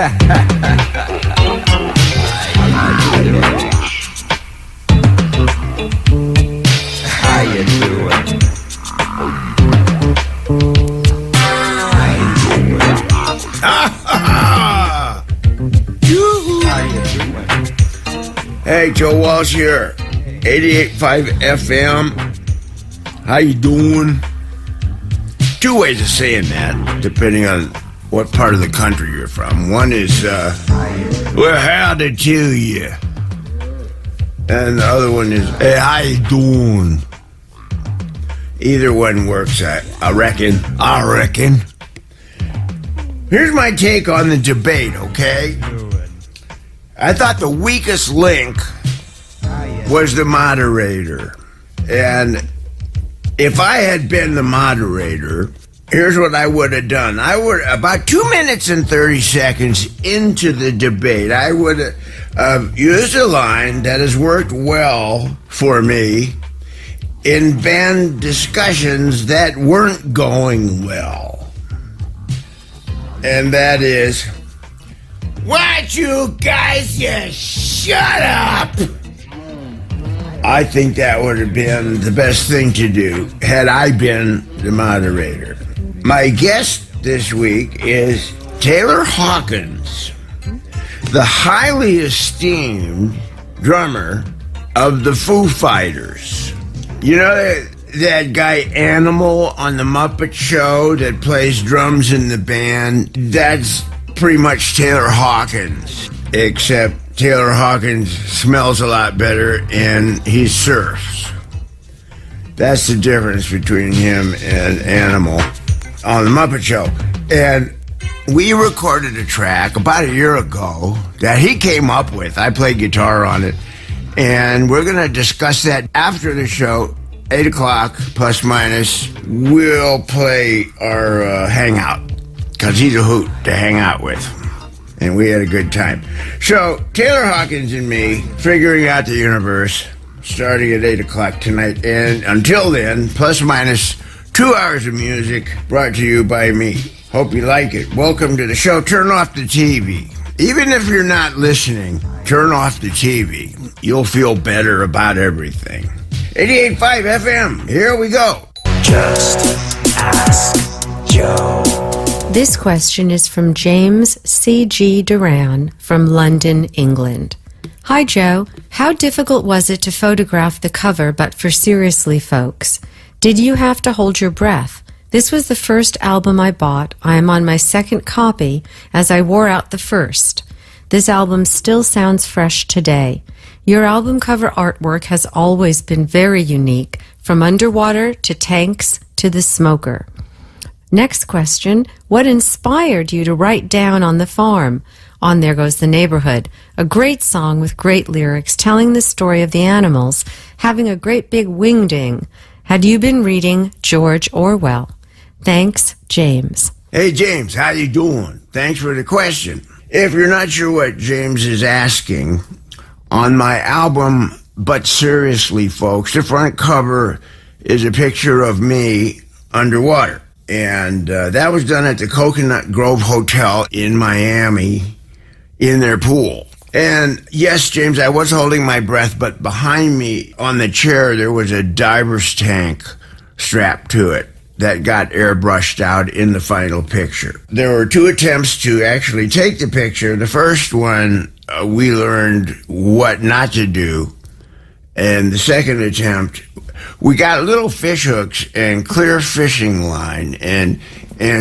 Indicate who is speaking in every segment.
Speaker 1: How you doing?
Speaker 2: Hey, Joe Walsh here, 88.5 FM. How you doing? Two ways of saying that, depending on what part of the country you're from. One is, well, howdy to you. And the other one is, hey, how you doing? Either one works, I reckon. Here's my take on the debate, okay? I thought the weakest link was the moderator. And if I had been the moderator, here's what I would have done. I would, about 2 minutes and 30 seconds into the debate, I would have used a line that has worked well for me in band discussions that weren't going well. And that is, why don't you guys just shut up? I think that would have been the best thing to do had I been the moderator. My guest this week is Taylor Hawkins, the highly esteemed drummer of the Foo Fighters. You know that guy Animal on the Muppet Show that plays drums in the band? That's pretty much Taylor Hawkins, except Taylor Hawkins smells a lot better and he surfs. That's the difference between him and Animal on the Muppet Show. And we recorded a track about a year ago that he came up with. I played guitar on it. And we're going to discuss that after the show, 8 o'clock, plus minus. We'll play our hangout, because he's a hoot to hang out with. And we had a good time. So, Taylor Hawkins and me figuring out the universe, starting at 8 o'clock tonight. And until then, plus minus 2 hours of music brought to you by me. Hope you like it. Welcome to the show. Turn off the TV. Even if you're not listening, turn off the TV. You'll feel better about everything. 88.5 FM. Here we go.
Speaker 1: Just ask Joe.
Speaker 3: This question is from James C.G. Duran from London, England. Hi, Joe. How difficult was it to photograph the cover, but for seriously folks? Did you have to hold your breath? This was the first album I bought. I am on my second copy, as I wore out the first. This album still sounds fresh today. Your album cover artwork has always been very unique, from underwater to tanks to the smoker. Next question, what inspired you to write down On the Farm? On There Goes the Neighborhood, a great song with great lyrics telling the story of the animals having a great big wingding. Had you been reading George Orwell? Thanks, James.
Speaker 2: Hey, James, how you doing? Thanks for the question. If you're not sure what James is asking, on my album, But Seriously, Folks, the front cover is a picture of me underwater. And that was done at the Coconut Grove Hotel in Miami in their pool. And yes, James, I was holding my breath, but behind me on the chair, there was a diver's tank strapped to it that got airbrushed out in the final picture. There were 2 attempts to actually take the picture. The first one, we learned what not to do. And the second attempt, we got little fish hooks and clear fishing line and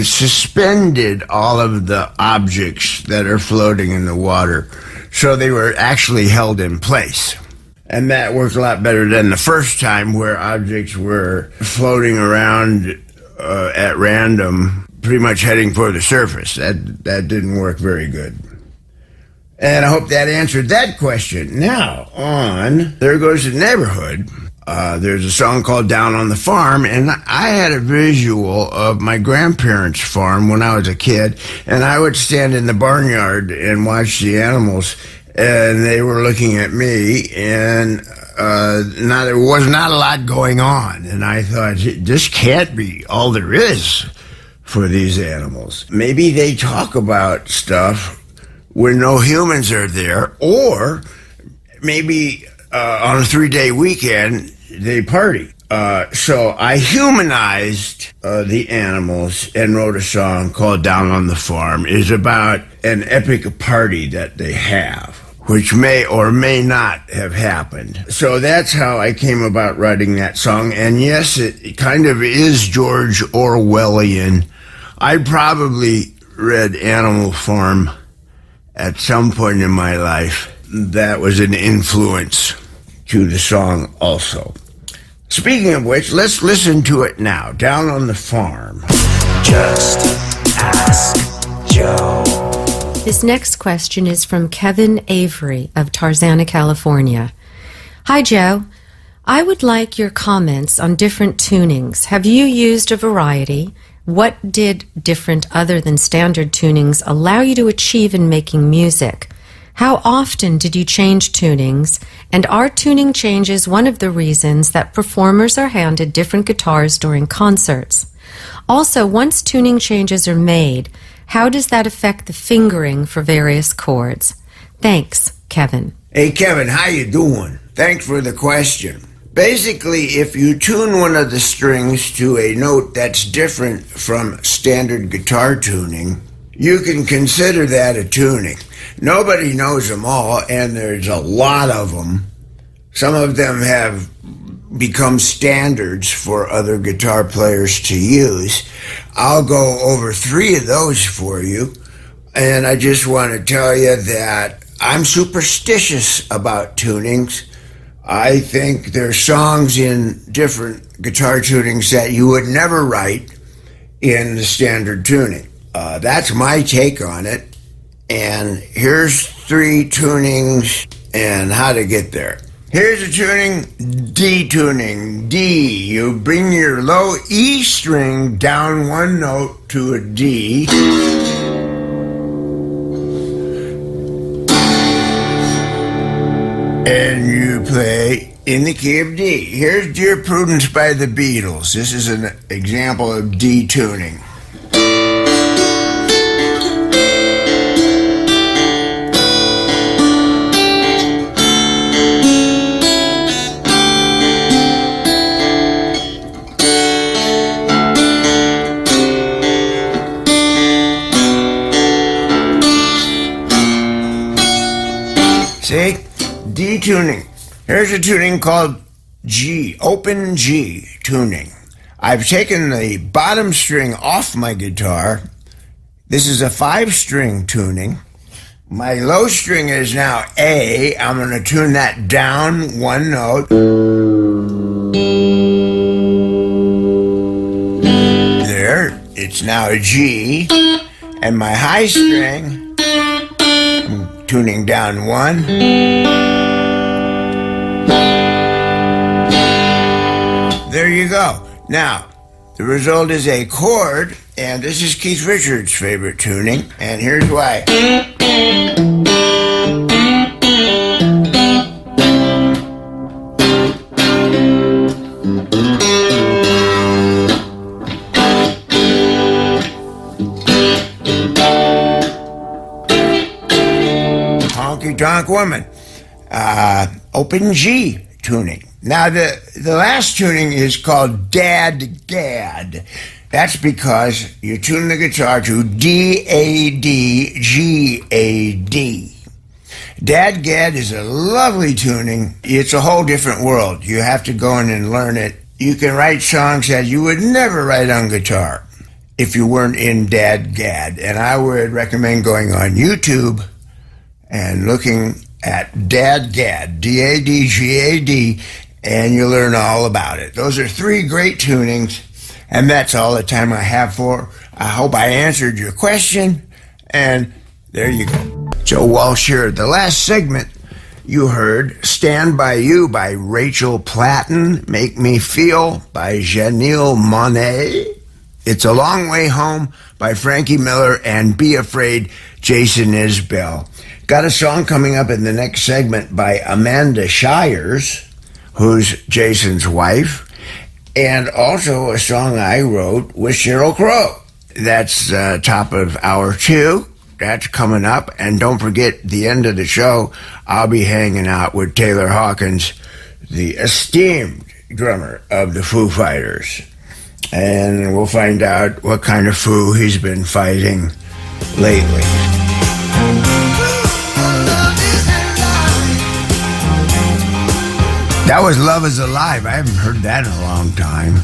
Speaker 2: suspended all of the objects that are floating in the water. So they were actually held in place. And that worked a lot better than the first time where objects were floating around at random, pretty much heading for the surface. That didn't work very good. And I hope that answered that question. Now, on There Goes the Neighborhood, there's a song called Down on the Farm, and I had a visual of my grandparents' farm when I was a kid, and I would stand in the barnyard and watch the animals, and they were looking at me, and there was not a lot going on, and I thought, this can't be all there is for these animals. Maybe they talk about stuff when no humans are there, or maybe on a 3-day weekend, they party. So I humanized the animals and wrote a song called Down on the Farm. It is about an epic party that they have, which may or may not have happened. So that's how I came about writing that song. And yes, it kind of is George Orwellian. I probably read Animal Farm at some point in my life. That was an influence to the song also. Speaking of which, let's listen to it now. Down on the Farm.
Speaker 1: Just ask Joe.
Speaker 3: His next question is from Kevin Avery of Tarzana, California. Hi, Joe. I would like your comments on different tunings. Have you used a variety? What did different other than standard tunings allow you to achieve in making music? How often did you change tunings? And are tuning changes one of the reasons that performers are handed different guitars during concerts? Also, once tuning changes are made, how does that affect the fingering for various chords? Thanks, Kevin.
Speaker 2: Hey, Kevin, how you doing? Thanks for the question. Basically, if you tune one of the strings to a note that's different from standard guitar tuning, you can consider that a tuning. Nobody knows them all, and there's a lot of them. Some of them have become standards for other guitar players to use. I'll go over 3 of those for you, and I just want to tell you that I'm superstitious about tunings. I think there's songs in different guitar tunings that you would never write in the standard tuning. That's my take on it. And here's 3 tunings and how to get there. Here's a tuning, D tuning. D, you bring your low E string down 1 note to a D. And you play in the key of D. Here's Dear Prudence by the Beatles. This is an example of D tuning. See? D tuning. Here's a tuning called G, open G tuning. I've taken the bottom string off my guitar. This is a 5-string tuning. My low string is now A. I'm going to tune that down 1 note. There, it's now a G. And my high string, I'm tuning down 1. There you go. Now, the result is a chord, and this is Keith Richards' favorite tuning, and here's why. Honky Tonk Woman. Open G tuning. Now, the last tuning is called Dad Gad. That's because you tune the guitar to D-A-D, G-A-D. Dad Gad is a lovely tuning. It's a whole different world. You have to go in and learn it. You can write songs that you would never write on guitar if you weren't in Dad Gad. And I would recommend going on YouTube and looking at Dad Gad, D-A-D-G-A-D, and you'll learn all about it. Those are 3 great tunings, and that's all the time I have for. I hope I answered your question, and there you go. Joe Walsh here. The last segment you heard, Stand By You by Rachel Platten, Make Me Feel by Janelle Monáe, It's a Long Way Home by Frankie Miller, and Be Afraid, Jason Isbell. Got a song coming up in the next segment by Amanda Shires, who's Jason's wife, and also a song I wrote with Sheryl Crow. That's top of hour 2. That's coming up. And don't forget, the end of the show, I'll be hanging out with Taylor Hawkins, the esteemed drummer of the Foo Fighters. And we'll find out what kind of foo he's been fighting lately. That was Love Is Alive. I haven't heard that in a long time.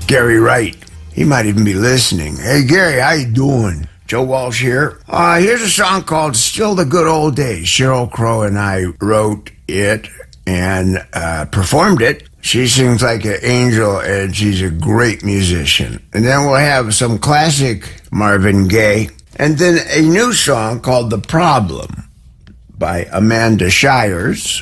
Speaker 2: Gary Wright. He might even be listening. Hey, Gary, how you doing? Joe Walsh here. Here's a song called Still the Good Old Days. Sheryl Crow and I wrote it and performed it. She sings like an angel, and she's a great musician. And then we'll have some classic Marvin Gaye, and then a new song called The Problem by Amanda Shires,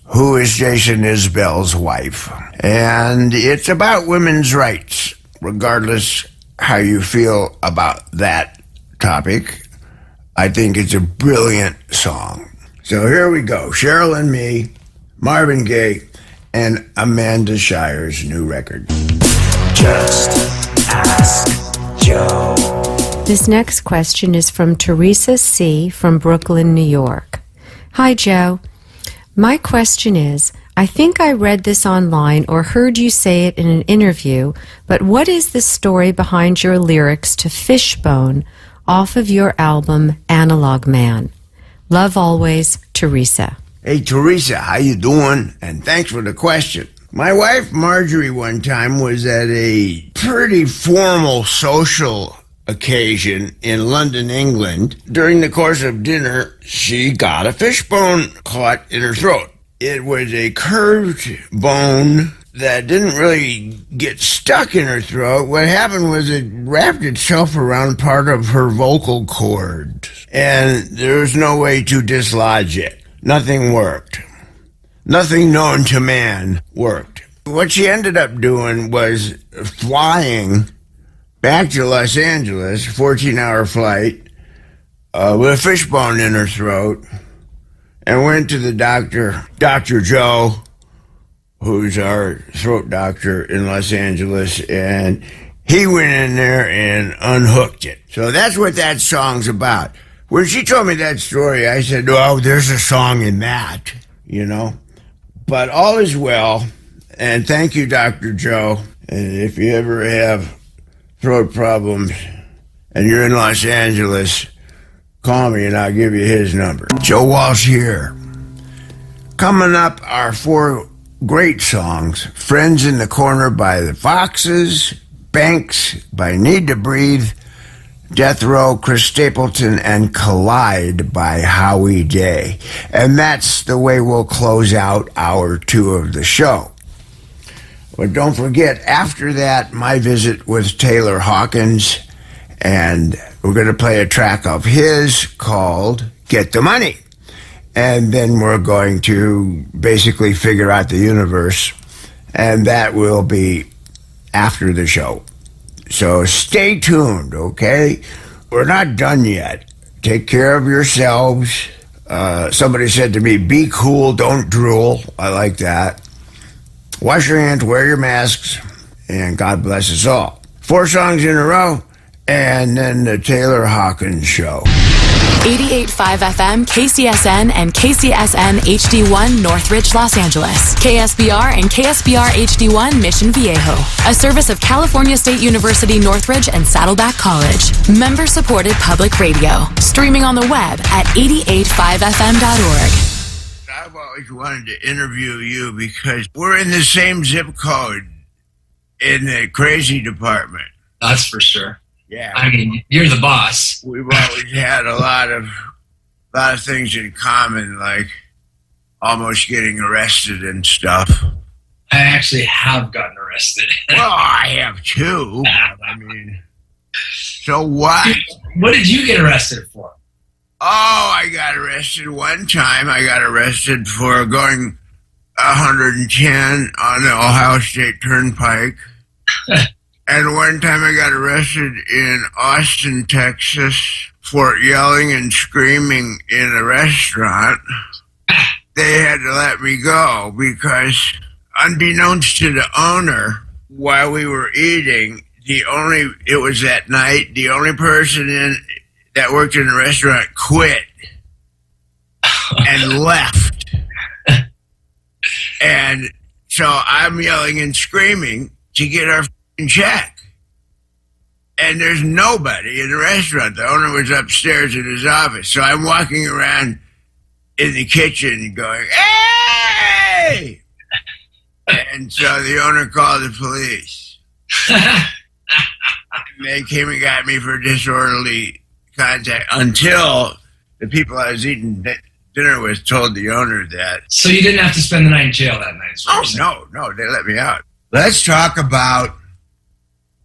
Speaker 2: who is Jason Isbell's wife. And it's about women's rights, regardless how you feel about that topic. I think it's a brilliant song. So here we go. Cheryl and me, Marvin Gaye, and Amanda Shires' new record.
Speaker 1: Just ask Joe.
Speaker 3: This next question is from Teresa C. from Brooklyn, New York. Hi, Joe. My question is, I think I read this online or heard you say it in an interview, but what is the story behind your lyrics to Fishbone off of your album Analog Man? Love always, Teresa.
Speaker 2: Hey, Teresa, how you doing? And thanks for the question. My wife, Marjorie, one time was at a pretty formal social occasion in London, England. During the course of dinner, she got a fishbone caught in her throat. It was a curved bone that didn't really get stuck in her throat. What happened was it wrapped itself around part of her vocal cord, and there was no way to dislodge it. Nothing worked. Nothing known to man worked. What she ended up doing was flying back to Los Angeles, 14-hour flight, with a fishbone in her throat, and went to the doctor, Dr. Joe, who's our throat doctor in Los Angeles, and he went in there and unhooked it. So that's what that song's about. When she told me that story, I said, oh, there's a song in that, you know. But all is well, and thank you, Dr. Joe. And if you ever have throat problems and you're in Los Angeles, call me and I'll give you his number. Joe Walsh here. Coming up are 4 great songs. Friends in the Corner by the Foxes, Banks by Need to Breathe, Death Row, Chris Stapleton, and Collide by Howie Day. And that's the way we'll close out hour 2 of the show. But don't forget, after that, my visit with Taylor Hawkins, and we're going to play a track of his called Get the Money. And then we're going to basically figure out the universe, and that will be after the show. So stay tuned, okay? We're not done yet. Take care of yourselves. Somebody said to me, be cool, don't drool. I like that. Wash your hands, wear your masks, and God bless us all. 4 songs in a row, and then the Taylor Hawkins Show.
Speaker 4: 88.5 FM, KCSN, and KCSN HD1 Northridge, Los Angeles. KSBR and KSBR HD1 Mission Viejo. A service of California State University Northridge and Saddleback College. Member-supported public radio. Streaming on the web at 88.5fm.org.
Speaker 2: I've always wanted to interview you because we're in the same zip code in the crazy department.
Speaker 5: That's for sure.
Speaker 2: Yeah.
Speaker 5: I mean, you're the boss.
Speaker 2: We've always had a lot of things in common, like almost getting arrested and stuff.
Speaker 5: I actually have gotten arrested.
Speaker 2: Well, I have too. I mean, so what?
Speaker 5: What did you get arrested for?
Speaker 2: Oh, I got arrested one time. I got arrested for going 110 on the Ohio State Turnpike. And one time I got arrested in Austin, Texas for yelling and screaming in a restaurant. They had to let me go because, unbeknownst to the owner, while we were eating, it was at night, the only person in that worked in the restaurant quit and left. And so I'm yelling and screaming to get our check. And there's nobody in the restaurant. The owner was upstairs in his office. So I'm walking around in the kitchen going, hey! And so the owner called the police. And they came and got me for disorderly contact until the people I was eating dinner with told the owner that.
Speaker 5: So you didn't have to spend the night in jail that night?
Speaker 2: Oh, no, they let me out. Let's talk about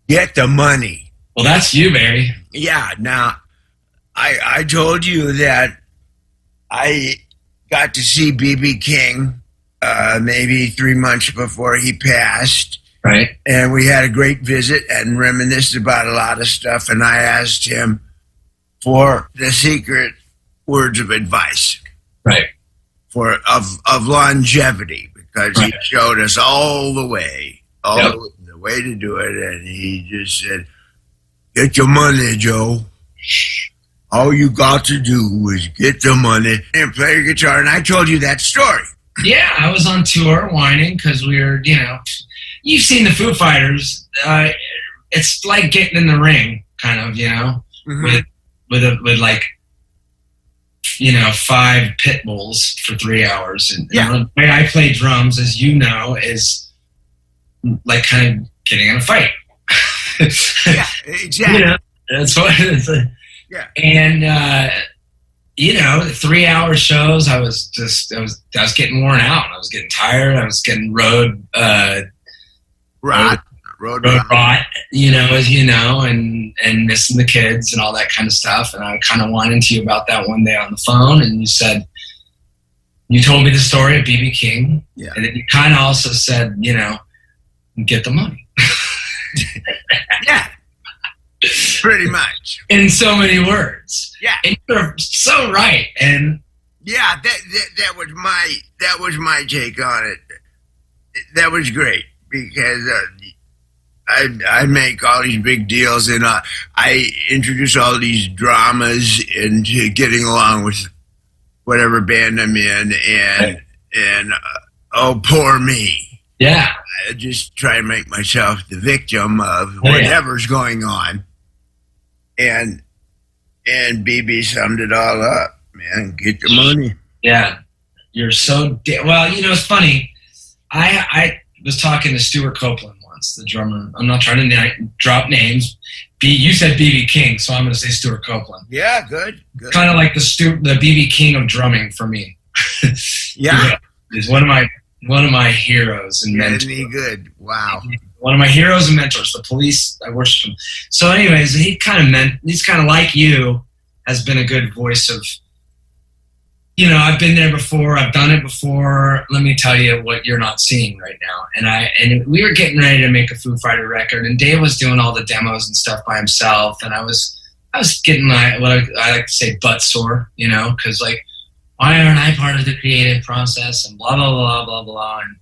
Speaker 2: get the money.
Speaker 5: Well, that's you, Barry.
Speaker 2: Yeah, now, I told you that I got to see B.B. King maybe 3 months before he passed.
Speaker 5: Right.
Speaker 2: And we had a great visit and reminisced about a lot of stuff. And I asked him for the secret words of advice.
Speaker 5: Right.
Speaker 2: Of longevity, because he showed us all the way, the way to do it. And he just said, get your money, Joe. All you got to do is get the money and play your guitar. And I told you that story.
Speaker 5: Yeah, I was on tour whining because we were, you've seen the Foo Fighters. It's like getting in the ring, kind of, with like, 5 pit bulls for 3 hours. And the way I play drums, as you know, is like kind of getting in a fight.
Speaker 2: Yeah, exactly.
Speaker 5: That's what it is.
Speaker 2: Yeah.
Speaker 5: And, 3-hour shows, I was getting worn out. I was getting tired. I was getting road rot, as you know, and missing the kids and all that kind of stuff. And I kind of whined to you about that one day on the phone, and you told me the story of B.B. King, and then you kind of also said, get the money.
Speaker 2: Yeah, pretty much.
Speaker 5: In so many words.
Speaker 2: Yeah,
Speaker 5: and you're so right. And
Speaker 2: yeah, that was my take on it. That was great because I make all these big deals, and I introduce all these dramas into getting along with whatever band I'm in, and oh, poor me.
Speaker 5: Yeah.
Speaker 2: I just try and make myself the victim of whatever's going on. And BB summed it all up, man. Get the money.
Speaker 5: Yeah. You're so... well, it's funny. I was talking to Stuart Copeland once, the drummer. I'm not trying to drop names. You said B.B. King, so I'm going to say Stuart Copeland.
Speaker 2: Yeah, good.
Speaker 5: Kind of like the B.B. King of drumming for me.
Speaker 2: Yeah.
Speaker 5: Is one of my heroes and mentors.
Speaker 2: Isn't he good? Wow.
Speaker 5: One of my heroes and mentors, the police, I worship him. So anyways, he's kind of like you, has been a good voice of, I've been there before, I've done it before, let me tell you what you're not seeing right now. And we were getting ready to make a Foo Fighter record, and Dave was doing all the demos and stuff by himself, and I was getting what I like to say butt sore, because like, why aren't I part of the creative process, and blah, blah, blah, blah, blah. And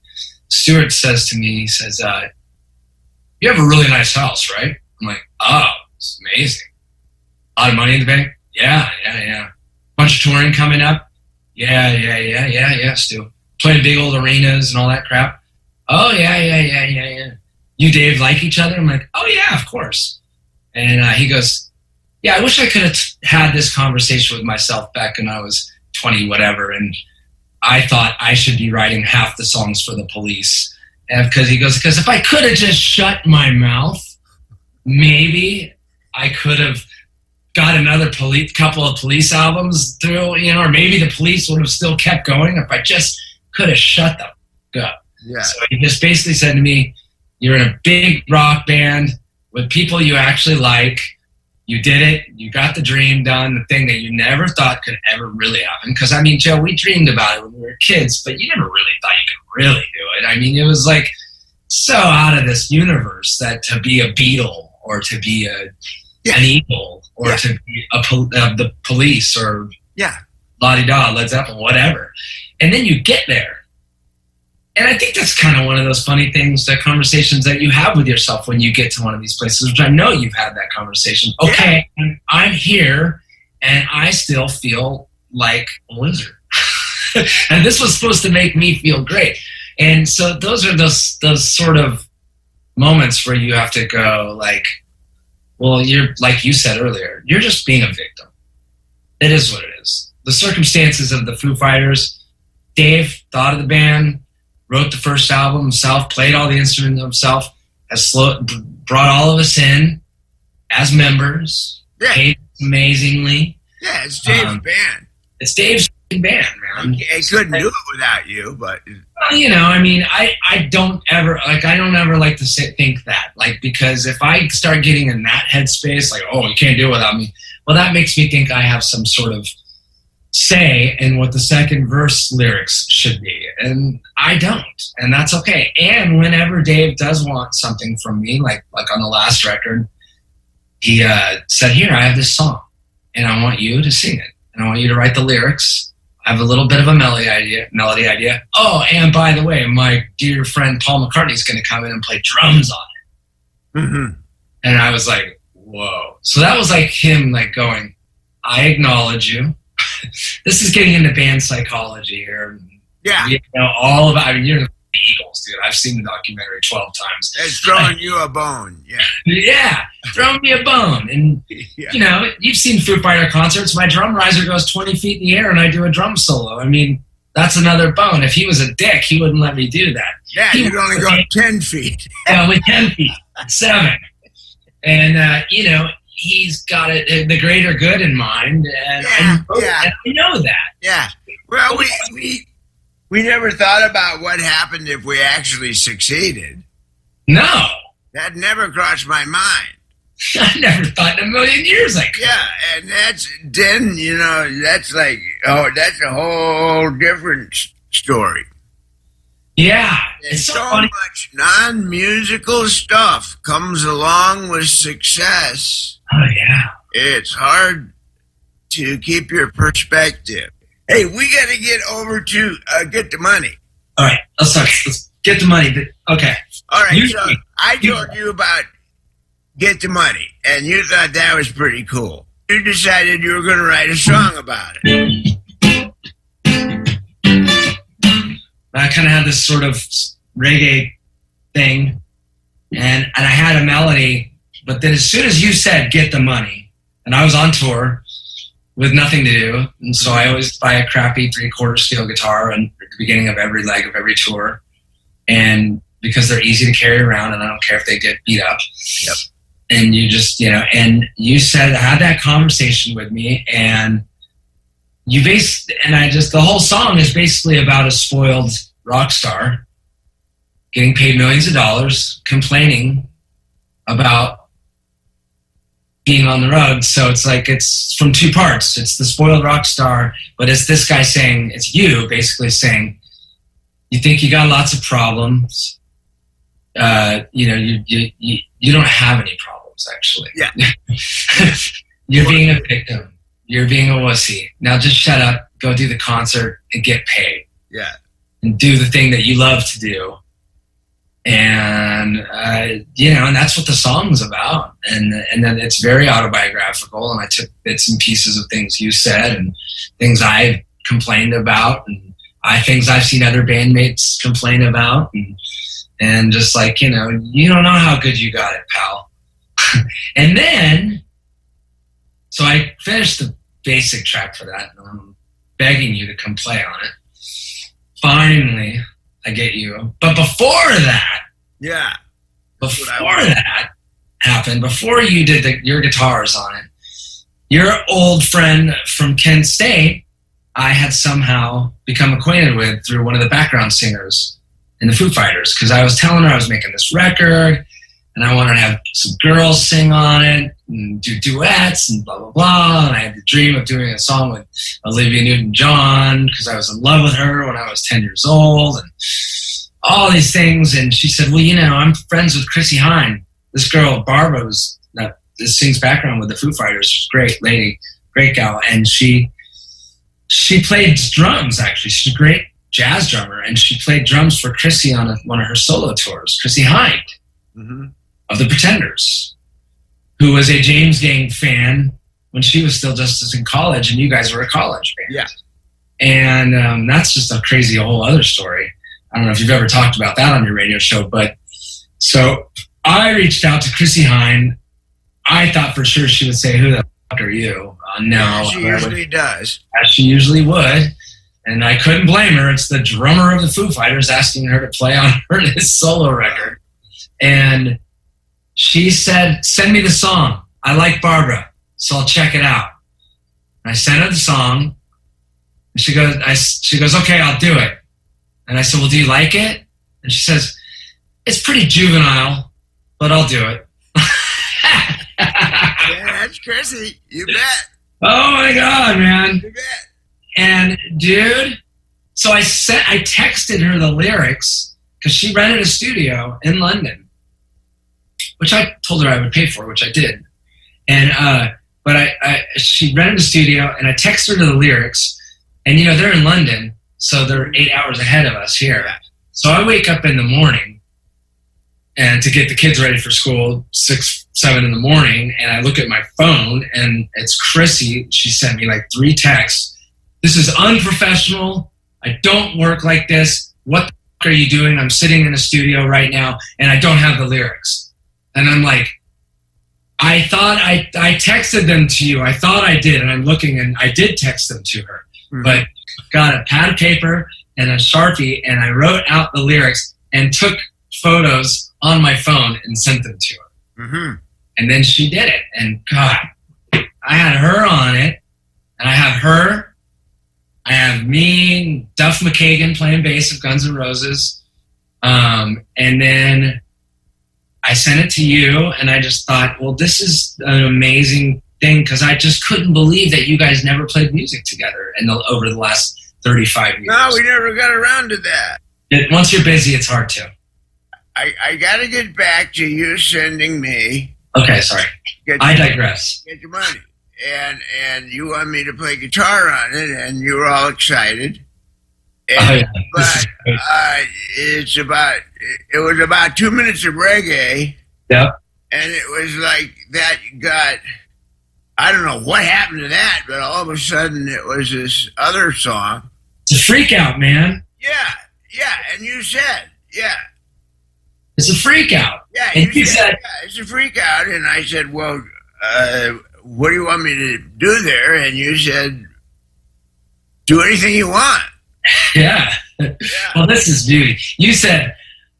Speaker 5: Stuart says to me, he says, you have a really nice house, right? I'm like, oh, it's amazing. A lot of money in the bank? Yeah. Bunch of touring coming up? Yeah, Stu. Playing big old arenas and all that crap? Oh, yeah. You, Dave, like each other? I'm like, oh, yeah, of course. And he goes, yeah, I wish I could have had this conversation with myself back when I was 20, whatever, and I thought I should be writing half the songs for the Police. And because if I could have just shut my mouth, maybe I could have got another couple of Police albums through, or maybe the Police would have still kept going if I just could have shut them up.
Speaker 2: Yeah.
Speaker 5: So he just basically said to me, you're in a big rock band with people you actually like. You did it. You got the dream done, the thing that you never thought could ever really happen. Because, Joe, we dreamed about it when we were kids, but you never really thought you could really do it. It was like so out of this universe that to be a Beatle or to be an Eagle or to be the Police or la-di-da, Led Zeppelin, whatever. And then you get there. And I think that's kind of one of those funny things, the conversations that you have with yourself when you get to one of these places, which I know you've had that conversation. Okay, I'm here, and I still feel like a loser. And this was supposed to make me feel great. And so those are those sort of moments where you have to go like, well, you're, like you said earlier, you're just being a victim. It is what it is. The circumstances of the Foo Fighters, Dave thought of the band, wrote the first album himself, played all the instruments himself, has brought all of us in as members, paid amazingly.
Speaker 2: Yeah, it's Dave's band.
Speaker 5: It's Dave's band, man.
Speaker 2: I couldn't do it without you, but
Speaker 5: well, you know, I mean, I don't ever like to think that, like, because if I start getting in that headspace, like, oh, you can't do it without me, well, that makes me think I have some sort of say in what the second verse lyrics should be, and I don't, and that's okay. And whenever Dave does want something from me, like on the last record, he said, "Here, I have this song, and I want you to sing it, and I want you to write the lyrics. I have a little bit of a melody idea. Oh, and by the way, my dear friend Paul McCartney is going to come in and play drums on it."
Speaker 2: Mm-hmm.
Speaker 5: And I was like, whoa. So that was like him like going, I acknowledge you. This is getting into band psychology here.
Speaker 2: Yeah.
Speaker 5: You know, all about, I mean, you're the Eagles, dude. I've seen the documentary 12 times.
Speaker 2: It's throwing you a bone. Yeah.
Speaker 5: Yeah. Throwing me a bone. And,
Speaker 2: Yeah.
Speaker 5: you know, you've seen Foo Fighter concerts. My drum riser goes 20 feet in the air and I do a drum solo. I mean, that's another bone. If he was a dick, he wouldn't let me do that.
Speaker 2: Yeah, you'd only go 10 feet.
Speaker 5: Yeah, with 10 feet, 7. And, you know, he's got the greater good in mind. And, and I know that.
Speaker 2: Yeah. Well, we never thought about what happened if we actually succeeded.
Speaker 5: No.
Speaker 2: That never crossed my mind.
Speaker 5: I never thought in a million years I could.
Speaker 2: Yeah, and then, you know, that's like, oh, that's a whole different story.
Speaker 5: Yeah.
Speaker 2: It's so much non-musical stuff comes along with success.
Speaker 5: Oh, yeah.
Speaker 2: It's hard to keep your perspective. Hey, we got to get over to get the money.
Speaker 5: All right, let's get the money. Okay.
Speaker 2: All right, so I told you about Get the Money, and you thought that was pretty cool. You decided you were going to write a song about it.
Speaker 5: I kind of had this sort of reggae thing, and I had a melody, but then as soon as you said Get the Money, and I was on tour with nothing to do, and so I always buy a crappy 3/4 steel guitar at the beginning of every leg of every tour, and because they're easy to carry around, and I don't care if they get beat up.
Speaker 2: Yep.
Speaker 5: And you just, you know, and you said, had that conversation with me, and the whole song is basically about a spoiled rock star getting paid millions of dollars, complaining about being on the road. So it's like, it's from two parts. It's the spoiled rock star, but it's this guy saying, it's you basically saying, you think you got lots of problems. You know, you don't have any problems, actually.
Speaker 2: Yeah.
Speaker 5: You're being a victim. You're being a wussy. Now just shut up, go do the concert, and get paid.
Speaker 2: Yeah.
Speaker 5: And do the thing that you love to do. And, you know, and that's what the song's about. And then it's very autobiographical, and I took bits and pieces of things you said and things I complained about and things I've seen other bandmates complain about. And just like, you know, you don't know how good you got it, pal. And then, so I finished the basic track for that, and I'm begging you to come play on it. Finally, I get you. But before that, happened, before you did your guitars on it, your old friend from Kent State, I had somehow become acquainted with through one of the background singers in the Foo Fighters, because I was telling her I was making this record and I wanted to have some girls sing on it and do duets and blah, blah, blah. And I had the dream of doing a song with Olivia Newton-John because I was in love with her when I was 10 years old and all these things. And she said, well, you know, I'm friends with Chrissy Hine. This girl, Barbara, that sings background with the Foo Fighters. Great lady, great gal. And she played drums, actually. She's a great jazz drummer, and she played drums for Chrissy on one of her solo tours. Chrissy Hine of the Pretenders, who was a James Gang fan when she was still just in college and you guys were a college band.
Speaker 2: Yeah.
Speaker 5: And that's just a crazy whole other story. I don't know if you've ever talked about that on your radio show, but so I reached out to Chrissy Hine. I thought for sure she would say, "Who the fuck are you?" No.
Speaker 2: She usually does.
Speaker 5: As she usually would. And I couldn't blame her. It's the drummer of the Foo Fighters asking her to play on his solo record. And she said, "Send me the song. I like Barbara, so I'll check it out." And I sent her the song. And she goes, "Okay, I'll do it." And I said, "Well, do you like it?" And she says, "It's pretty juvenile, but I'll do it."
Speaker 2: Yeah, that's Chrissy. You bet.
Speaker 5: Oh my God, man.
Speaker 2: You bet.
Speaker 5: And dude, so I texted her the lyrics because she rented a studio in London, which I told her I would pay for, which I did. And but she rented a studio, and I texted her the lyrics. And you know they're in London, so they're 8 hours ahead of us here. So I wake up in the morning, and to get the kids ready for school, 6, 7 in the morning, and I look at my phone, and it's Chrissy. She sent me like 3 texts. "This is unprofessional. I don't work like this. What the fuck are you doing? I'm sitting in a studio right now, and I don't have the lyrics." And I'm like, I thought I texted them to you. I thought I did, and I'm looking, and I did text them to her. Mm-hmm. But got a pad of paper and a Sharpie, and I wrote out the lyrics and took photos on my phone and sent them to her.
Speaker 2: Mm-hmm.
Speaker 5: And then she did it. And God, I had her on it, and I have her. I have me, Duff McKagan playing bass of Guns N' Roses. And then I sent it to you, and I just thought, well, this is an amazing thing, because I just couldn't believe that you guys never played music together over the last 35 years.
Speaker 2: No, we never got around to that.
Speaker 5: Once you're busy, it's hard to.
Speaker 2: I got to get back to you sending me.
Speaker 5: Okay, sorry. I digress.
Speaker 2: Get your money. And you want me to play guitar on it, and you were all excited. And, but it was about 2 minutes of reggae.
Speaker 5: Yep.
Speaker 2: And it was like that got, I don't know what happened to that, but all of a sudden it was this other song.
Speaker 5: It's a freak out, man.
Speaker 2: Yeah. And you said, yeah.
Speaker 5: It's a freak out.
Speaker 2: Yeah,
Speaker 5: and you said,
Speaker 2: yeah, it's a freak out. And I said, well, what do you want me to do there? And you said, do anything you want.
Speaker 5: Yeah. Well, this is beauty. You said,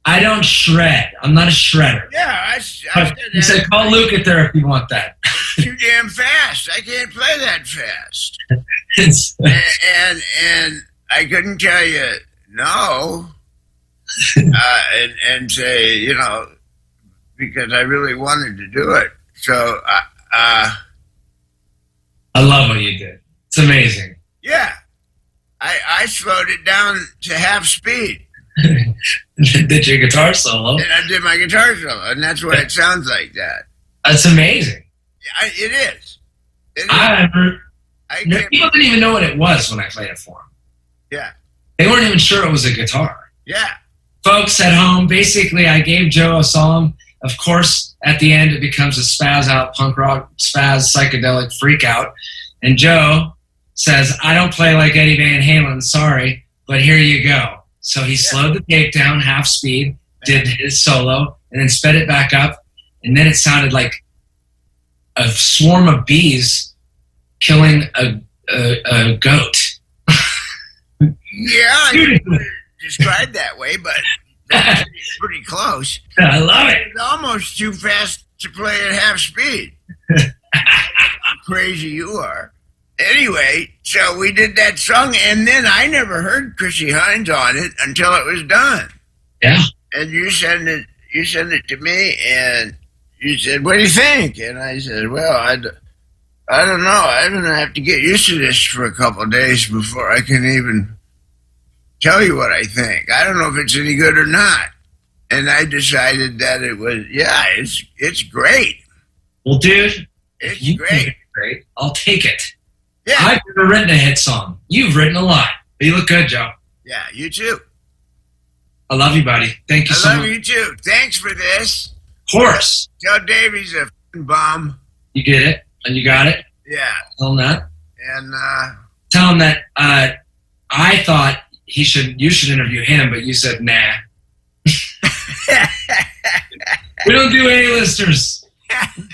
Speaker 5: I don't shred. I'm not a shredder.
Speaker 2: Yeah, I said
Speaker 5: you said, call Luke at there if you want that.
Speaker 2: It's too damn fast. I can't play that fast. and I couldn't tell you no. And say, you know, because I really wanted to do it. So,
Speaker 5: I love what you did. It's amazing.
Speaker 2: Yeah. I slowed it down to half speed.
Speaker 5: Did your guitar solo?
Speaker 2: And I did my guitar solo, and that's what it sounds like that.
Speaker 5: That's amazing.
Speaker 2: It is.
Speaker 5: People didn't even know what it was when I played it for them.
Speaker 2: Yeah.
Speaker 5: They weren't even sure it was a guitar.
Speaker 2: Yeah.
Speaker 5: Folks at home, basically I gave Joe a song. Of course, at the end it becomes a spaz out, punk rock, spaz, psychedelic freak out. And Joe says, I don't play like Eddie Van Halen, sorry, but here you go. So he slowed the tape down half speed, did his solo, and then sped it back up. And then it sounded like a swarm of bees killing a goat.
Speaker 2: Yeah, I wouldn't describe that way, but that's pretty close.
Speaker 5: I love it.
Speaker 2: It's almost too fast to play at half speed. How crazy you are. Anyway, so we did that song, and then I never heard Chrissy Hines on it until it was done.
Speaker 5: Yeah.
Speaker 2: And you sent it to me, and you said, what do you think? And I said, well, I don't know. I'm going to have to get used to this for a couple of days before I can even tell you what I think. I don't know if it's any good or not. And I decided that it was, yeah, it's great.
Speaker 5: Well, dude,
Speaker 2: it's
Speaker 5: you
Speaker 2: great.
Speaker 5: Think it's great. I'll take it.
Speaker 2: Yeah.
Speaker 5: I've never written a hit song. You've written a lot. But you look good, Joe.
Speaker 2: Yeah, you too.
Speaker 5: I love you, buddy. Thank you so much.
Speaker 2: I love you too. Thanks for this.
Speaker 5: Of course.
Speaker 2: Tell Dave he's a f***ing bum.
Speaker 5: You get it, and you got it.
Speaker 2: Yeah.
Speaker 5: Tell him that.
Speaker 2: And
Speaker 5: Tell him that I thought you should interview him, but you said nah. We don't do A-listers.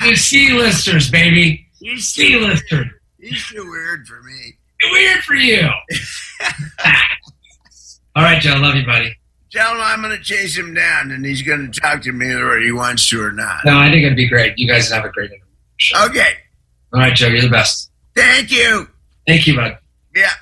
Speaker 5: We do C-listers, baby. C-listers.
Speaker 2: He's too weird for me.
Speaker 5: Too weird for you. All right, Joe. Love you, buddy.
Speaker 2: Tell him I'm going to chase him down, and he's going to talk to me whether he wants to or not.
Speaker 5: No, I think it'd be great. You guys have a great interview.
Speaker 2: Okay.
Speaker 5: All right, Joe. You're the best.
Speaker 2: Thank you.
Speaker 5: Thank you, bud.
Speaker 2: Yeah.